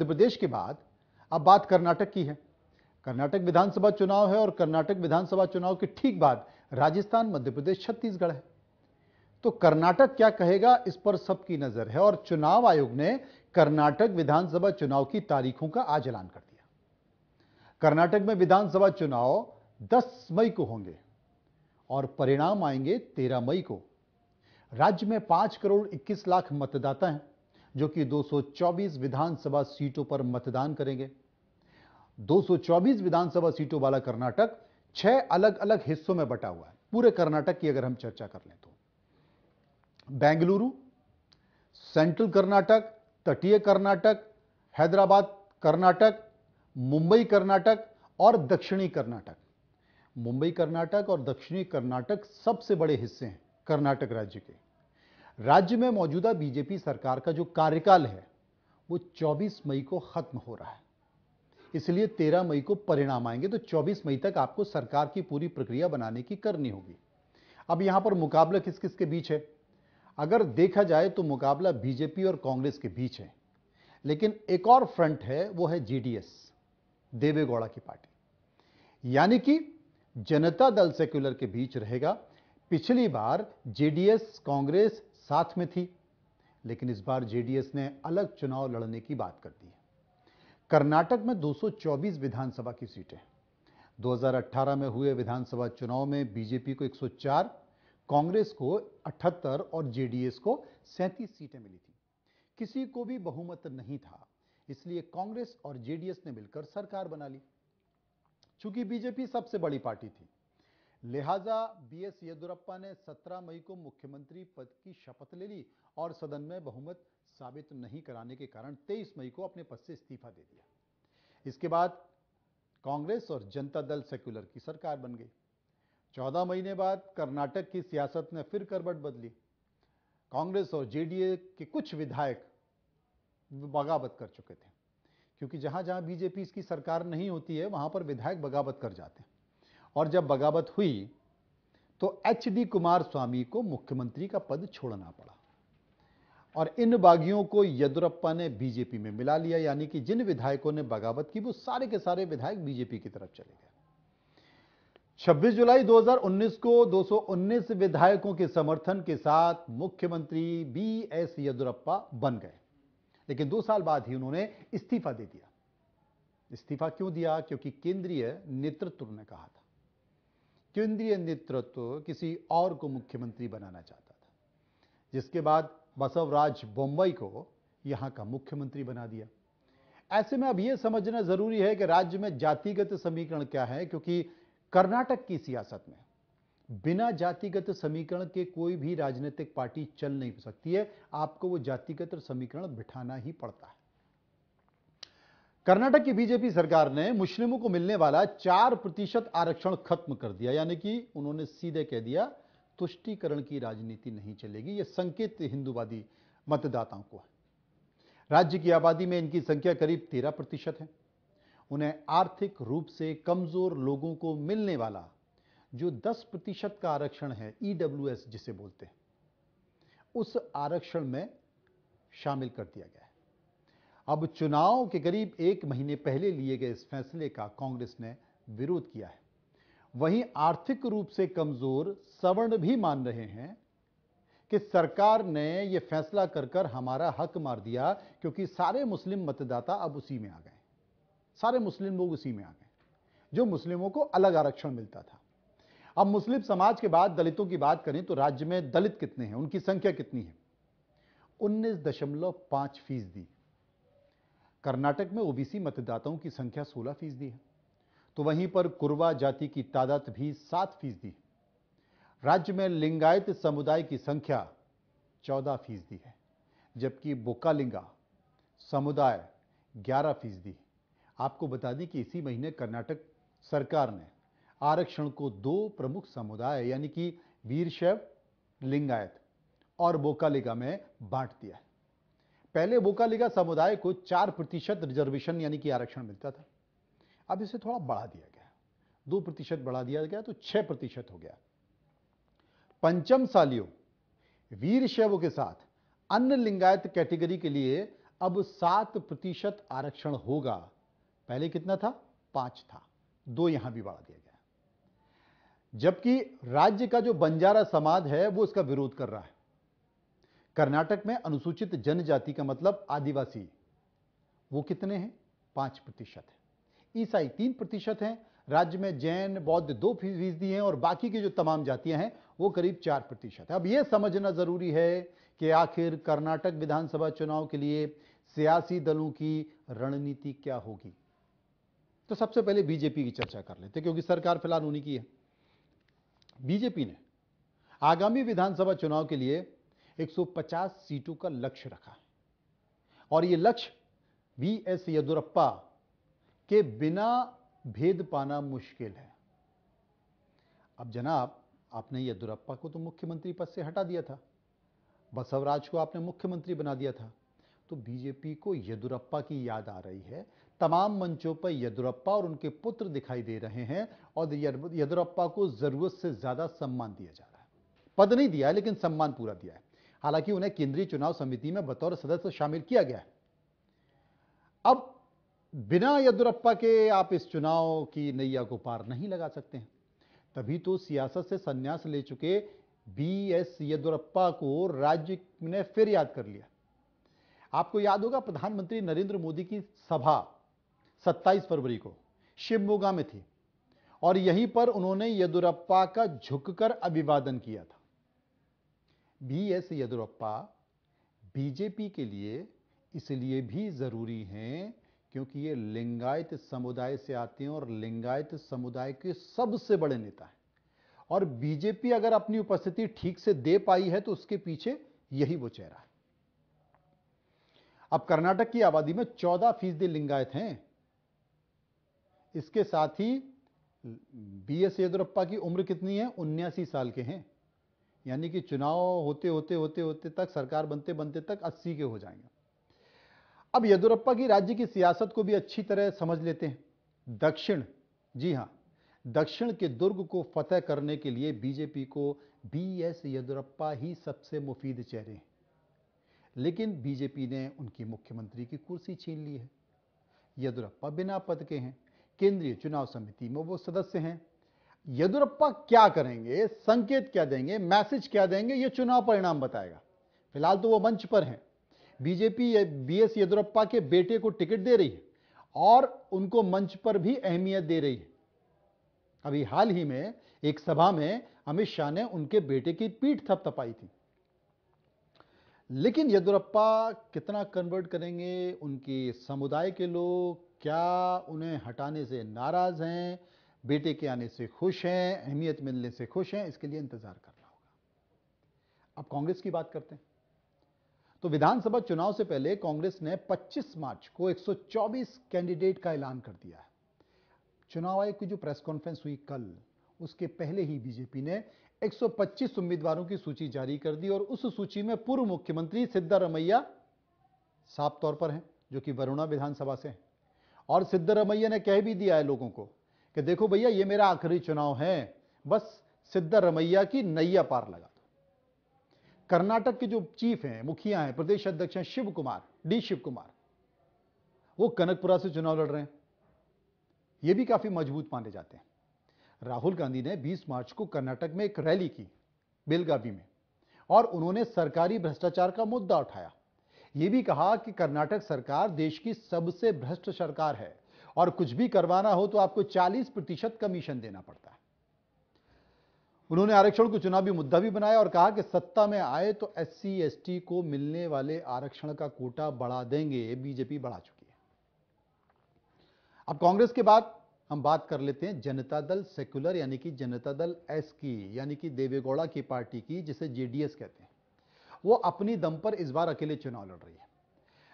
मध्य प्रदेश के बाद अब बात कर्नाटक की है। कर्नाटक विधानसभा चुनाव है और कर्नाटक विधानसभा चुनाव के ठीक बाद राजस्थान, मध्य प्रदेश, छत्तीसगढ़ है। तो कर्नाटक क्या कहेगा, इस पर सबकी नजर है और चुनाव आयोग ने कर्नाटक विधानसभा चुनाव की तारीखों का आज ऐलान कर दिया। कर्नाटक में विधानसभा चुनाव 10 मई को होंगे और परिणाम आएंगे 13 मई को। राज्य में 5 करोड़ 21 लाख मतदाता हैं, जो कि 224 विधानसभा सीटों पर मतदान करेंगे। 224 विधानसभा सीटों वाला कर्नाटक 6 अलग अलग हिस्सों में बटा हुआ है। पूरे कर्नाटक की अगर हम चर्चा कर लें तो बेंगलुरु, सेंट्रल कर्नाटक, तटीय कर्नाटक, हैदराबाद कर्नाटक, मुंबई कर्नाटक और दक्षिणी कर्नाटक। मुंबई कर्नाटक और दक्षिणी कर्नाटक सबसे बड़े हिस्से हैं कर्नाटक राज्य के। राज्य में मौजूदा बीजेपी सरकार का जो कार्यकाल है वो 24 मई को खत्म हो रहा है, इसलिए 13 मई को परिणाम आएंगे। तो 24 मई तक आपको सरकार की पूरी प्रक्रिया बनाने की करनी होगी। अब यहां पर मुकाबला किस किस के बीच है? अगर देखा जाए तो मुकाबला बीजेपी और कांग्रेस के बीच है, लेकिन एक और फ्रंट है, वो है जेडीएस, देवेगौड़ा की पार्टी, यानी कि जनता दल सेक्युलर के बीच रहेगा। पिछली बार जेडीएस कांग्रेस साथ में थी, लेकिन इस बार जेडीएस ने अलग चुनाव लड़ने की बात कर दी है। कर्नाटक में 224 विधानसभा की सीटें। 2018 में हुए विधानसभा चुनाव में बीजेपी को 104, कांग्रेस को 78 और जेडीएस को 37 सीटें मिली थी। किसी को भी बहुमत नहीं था, इसलिए कांग्रेस और जेडीएस ने मिलकर सरकार बना ली। चूंकि बीजेपी सबसे बड़ी पार्टी थी, लिहाजा बीएस येदियुरप्पा ने 17 मई को मुख्यमंत्री पद की शपथ ले ली और सदन में बहुमत साबित नहीं कराने के कारण 23 मई को अपने पद से इस्तीफा दे दिया। इसके बाद कांग्रेस और जनता दल सेक्युलर की सरकार बन गई। 14 महीने बाद कर्नाटक की सियासत ने फिर करवट बदली। कांग्रेस और जेडीए के कुछ विधायक बगावत कर चुके थे, क्योंकि जहां जहां बीजेपी की सरकार नहीं होती है वहां पर विधायक बगावत कर जाते हैं। और जब बगावत हुई तो एचडी कुमारस्वामी को मुख्यमंत्री का पद छोड़ना पड़ा और इन बागियों को येदियुरप्पा ने बीजेपी में मिला लिया, यानी कि जिन विधायकों ने बगावत की वो सारे के सारे विधायक बीजेपी की तरफ चले गए। 26 जुलाई 2019 को 219 विधायकों के समर्थन के साथ मुख्यमंत्री बीएस येदियुरप्पा बन गए, लेकिन 2 साल बाद ही उन्होंने इस्तीफा दे दिया। इस्तीफा क्यों दिया? क्योंकि केंद्रीय नेतृत्व ने कहा था। केंद्रीय नेतृत्व किसी और को मुख्यमंत्री बनाना चाहता था, जिसके बाद बसवराज बोम्मई को यहां का मुख्यमंत्री बना दिया। ऐसे में अब यह समझना जरूरी है कि राज्य में जातिगत समीकरण क्या है, क्योंकि कर्नाटक की सियासत में बिना जातिगत समीकरण के कोई भी राजनीतिक पार्टी चल नहीं सकती है। आपको वो जातिगत समीकरण बिठाना ही पड़ता है। कर्नाटक की बीजेपी सरकार ने मुस्लिमों को मिलने वाला 4% आरक्षण खत्म कर दिया, यानी कि उन्होंने सीधे कह दिया तुष्टीकरण की राजनीति नहीं चलेगी। यह संकेत हिंदूवादी मतदाताओं को है। राज्य की आबादी में इनकी संख्या करीब 13% है। उन्हें आर्थिक रूप से कमजोर लोगों को मिलने वाला जो 10% का आरक्षण है, ईडब्ल्यूएस जिसे बोलते हैं, उस आरक्षण में शामिल कर दिया गया है। अब चुनाव के करीब 1 महीने पहले लिए गए इस फैसले का कांग्रेस ने विरोध किया है। वहीं आर्थिक रूप से कमजोर सवर्ण भी मान रहे हैं कि सरकार ने यह फैसला कर हमारा हक मार दिया, क्योंकि सारे मुस्लिम मतदाता अब उसी में आ गए। सारे मुस्लिम लोग उसी में आ गए जो मुस्लिमों को अलग आरक्षण मिलता था। अब मुस्लिम समाज के बाद दलितों की बात करें तो राज्य में दलित कितने हैं, उनकी संख्या कितनी है? 19.5%। कर्नाटक में ओबीसी मतदाताओं की संख्या 16% है, तो वहीं पर कुरवा जाति की तादाद भी 7% है। राज्य में लिंगायत समुदाय की संख्या 14% है, जबकि बोकालिंगा समुदाय 11% है। आपको बता दें कि इसी महीने कर्नाटक सरकार ने आरक्षण को 2 प्रमुख समुदाय यानी कि वीरशैव, लिंगायत और बोकालिगा में बांट दिया है। पहले बोकालिगा समुदाय को 4% रिजर्वेशन यानी कि आरक्षण मिलता था, अब इसे थोड़ा बढ़ा दिया गया, 2% बढ़ा दिया गया तो 6% हो गया। पंचम सालियों वीरशैवों के साथ अन्य लिंगायत कैटेगरी के लिए अब 7% आरक्षण होगा। पहले कितना था? 5 था, 2 यहां भी बढ़ा दिया गया। जबकि राज्य का जो बंजारा समाज है वो इसका विरोध कर रहा है। कर्नाटक में अनुसूचित जनजाति का मतलब आदिवासी, वो कितने हैं? 5% है। ईसाई 3% हैं। राज्य में जैन बौद्ध 2% हैं और बाकी की जो तमाम जातियां हैं वो करीब 4% है। अब यह समझना जरूरी है कि आखिर कर्नाटक विधानसभा चुनाव के लिए सियासी दलों की रणनीति क्या होगी। तो सबसे पहले बीजेपी की चर्चा कर लेते हैं, क्योंकि सरकार फिलहाल उन्हीं की है। बीजेपी ने आगामी विधानसभा चुनाव के लिए 150 सीटों का लक्ष्य रखा है और यह लक्ष्य वीएस येदुरप्पा के बिना भेद पाना मुश्किल है। अब जनाब, आपने येदुरप्पा को तो मुख्यमंत्री पद से हटा दिया था, बसवराज को आपने मुख्यमंत्री बना दिया था, तो बीजेपी को येदुरप्पा की याद आ रही है। तमाम मंचों पर येदुरप्पा और उनके पुत्र दिखाई दे रहे हैं और येदुरप्पा को जरूरत से ज्यादा सम्मान दिया जा रहा है। पद नहीं दिया है लेकिन सम्मान पूरा दिया है। हालांकि उन्हें केंद्रीय चुनाव समिति में बतौर सदस्य शामिल किया गया है। अब बिना येदुरप्पा के आप इस चुनाव की नैया को पार नहीं लगा सकते हैं। तभी तो सियासत से संन्यास ले चुके बीएस येदुरप्पा को राज्य ने फिर याद कर लिया। आपको याद होगा प्रधानमंत्री नरेंद्र मोदी की सभा 27 फरवरी को शिवमोगा में थी और यहीं पर उन्होंने येदुरप्पा का झुककर अभिवादन किया था। बीएस येदुरप्पा बीजेपी के लिए इसलिए भी जरूरी हैं क्योंकि ये लिंगायत समुदाय से आते हैं और लिंगायत समुदाय के सबसे बड़े नेता हैं और बीजेपी अगर अपनी उपस्थिति ठीक से दे पाई है तो उसके पीछे यही वो चेहरा है। अब कर्नाटक की आबादी में 14% लिंगायत हैं। इसके साथ ही बीएस येदुरप्पा की उम्र कितनी है? 79 साल के हैं, यानी कि चुनाव होते होते तक, सरकार बनते बनते तक 80 के हो जाएंगे। अब येदुरप्पा की राज्य की सियासत को भी अच्छी तरह समझ लेते हैं। दक्षिण, जी हां, दक्षिण के दुर्ग को फतेह करने के लिए बीजेपी को बीएस येदुरप्पा ही सबसे मुफीद चेहरे हैं, लेकिन बीजेपी ने उनकी मुख्यमंत्री की कुर्सी छीन ली है। येदुरप्पा बिना पद के हैं, केंद्रीय चुनाव समिति में वो सदस्य हैं। येदुरप्पा क्या करेंगे, संकेत क्या देंगे, मैसेज क्या देंगे, ये चुनाव परिणाम बताएगा। फिलहाल तो वो मंच पर हैं। बीजेपी बीएस येदुरप्पा के बेटे को टिकट दे रही है और उनको मंच पर भी अहमियत दे रही है। अभी हाल ही में एक सभा में अमित शाह ने उनके बेटे की पीठ थपथपाई थी। लेकिन येदुरप्पा कितना कन्वर्ट करेंगे, उनके समुदाय के लोग क्या उन्हें हटाने से नाराज हैं, बेटे के आने से खुश हैं, अहमियत मिलने से खुश हैं, इसके लिए इंतजार करना होगा। अब कांग्रेस की बात करते हैं। तो विधानसभा चुनाव से पहले कांग्रेस ने 25 मार्च को 124 कैंडिडेट का ऐलान कर दिया है। चुनाव आयोग की जो प्रेस कॉन्फ्रेंस हुई कल, उसके पहले ही बीजेपी ने 125 उम्मीदवारों की सूची जारी कर दी और उस सूची में पूर्व मुख्यमंत्री सिद्धारमैया साफ तौर पर हैं, जो कि वरुणा विधानसभा से हैं। और सिद्धारमैया ने कह भी दिया है लोगों को कि देखो भैया, ये मेरा आखिरी चुनाव है, बस सिद्धारमैया की नैया पार लगा दो। कर्नाटक के जो चीफ हैं, मुखिया हैं, प्रदेश अध्यक्ष हैं शिव कुमार, वो कनकपुरा से चुनाव लड़ रहे हैं। ये भी काफी मजबूत माने जाते हैं। राहुल गांधी ने 20 मार्च को कर्नाटक में एक रैली की बेलगावी में और उन्होंने सरकारी भ्रष्टाचार का मुद्दा उठाया। यह भी कहा कि कर्नाटक सरकार देश की सबसे भ्रष्ट सरकार है और कुछ भी करवाना हो तो आपको 40% कमीशन देना पड़ता है। उन्होंने आरक्षण को चुनावी मुद्दा भी बनाया और कहा कि सत्ता में आए तो एससी एसटी को मिलने वाले आरक्षण का कोटा बढ़ा देंगे। बीजेपी बढ़ा चुकी है। अब कांग्रेस के बाद हम बात कर लेते हैं जनता दल सेक्युलर, यानी कि जनता दल एस की, यानी कि देवेगौड़ा की पार्टी की, जिसे जेडीएस कहते हैं। वो अपनी दम पर इस बार अकेले चुनाव लड़ रही है।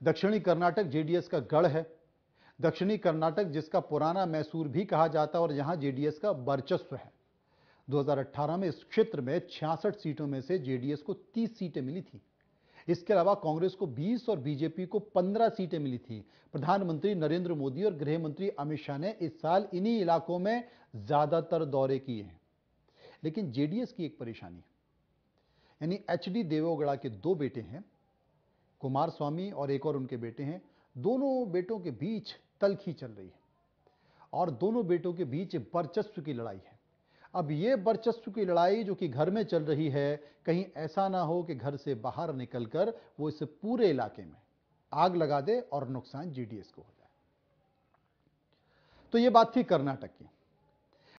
दक्षिणी कर्नाटक जेडीएस का गढ़ है। दक्षिणी कर्नाटक जिसका पुराना मैसूर भी कहा जाता है और जहां जेडीएस का वर्चस्व है। 2018 में इस क्षेत्र में 66 सीटों में से जेडीएस को 30 सीटें मिली थी। इसके अलावा कांग्रेस को 20 और बीजेपी को 15 सीटें मिली थी। प्रधानमंत्री नरेंद्र मोदी और गृह मंत्री अमित शाह ने इस साल इन्हीं इलाकों में ज्यादातर दौरे किए हैं। लेकिन जेडीएस की एक परेशानी, यानी एचडी देवेगौड़ा के 2 बेटे हैं, कुमारस्वामी और एक और उनके बेटे हैं। दोनों बेटों के बीच तल्खी चल रही है और दोनों बेटों के बीच वर्चस्व की लड़ाई है। अब ये वर्चस्व की लड़ाई जो कि घर में चल रही है, कहीं ऐसा ना हो कि घर से बाहर निकलकर वो इस पूरे इलाके में आग लगा दे और नुकसान जीडीएस को हो जाए। तो ये बात थी कर्नाटक की।